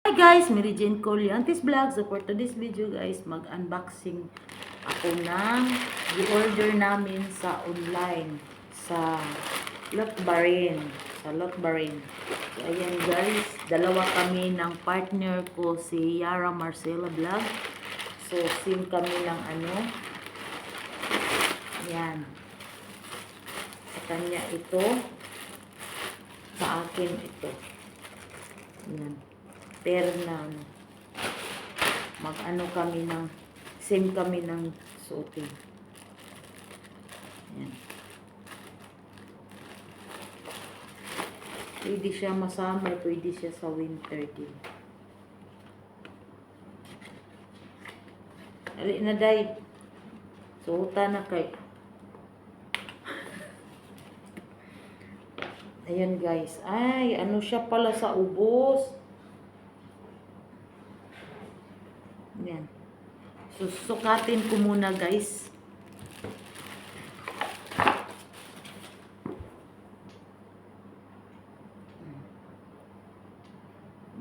Hi guys, Mary Jane Coliantes Vlog. So for today's video guys, mag-unboxing ako ng i-order namin sa online sa Lotbarin. So ayan guys, dalawa kami ng partner ko si Yara Marcela Vlog. So sim kami ng ano. Ayan. Sa kanya ito. Sa akin ito. Ayan. Ternan. Mag-ano kami ng same kami ng suotin. Ayan. Pwede siya masama, pwede siya sa winter din. Ali na day. Suota na kay. Ayan guys. Ay, ano siya pala sa ubos. Ayan. Susukatin ko muna guys.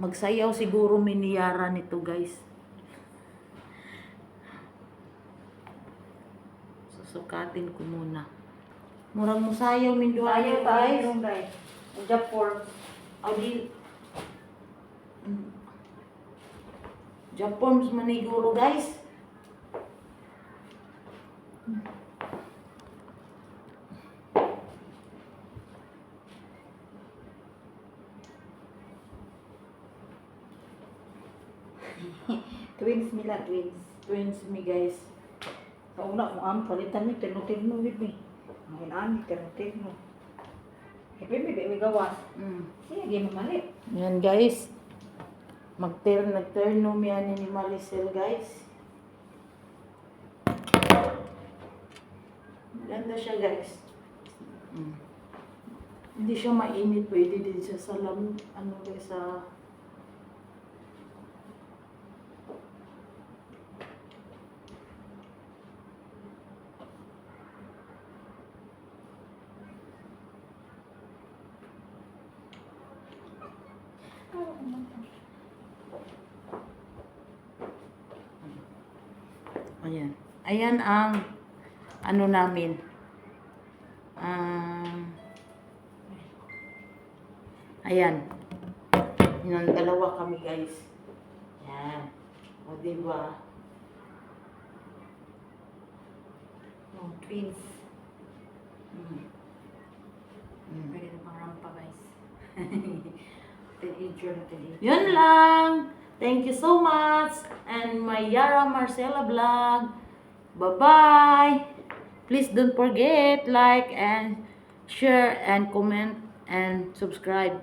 Magsayaw siguro miniyara nito guys. Susukatin ko muna. Murang musayaw minduayo guys. Japon. Audi. Japon maniguro guys. Twins nila, twins. Twins mi guys. Sa una, kung ang palitan ni terno-terno with me. Mahinaan ni terno-terno. Happy may gawas. Sige, mamali. Yan guys. Nagterno mi ani ni Maricel guys. Ganda siya guys. Hindi siya mainit, pwede din siya sa ano guys sa Ayan. Ayan ang ano namin. Ayan. Yung dalawa kami guys. Ayan. O diba? Oh, twins. Pwede na pang rampa, guys. Teenager na teenager. Yun lang. Thank you so much. And my Yara Marcela Vlog. Bye-bye. Please don't forget, like and share and comment and subscribe.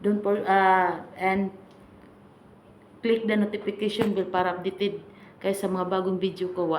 Don't and click the notification bell para updated kayo sa mga bagong video ko.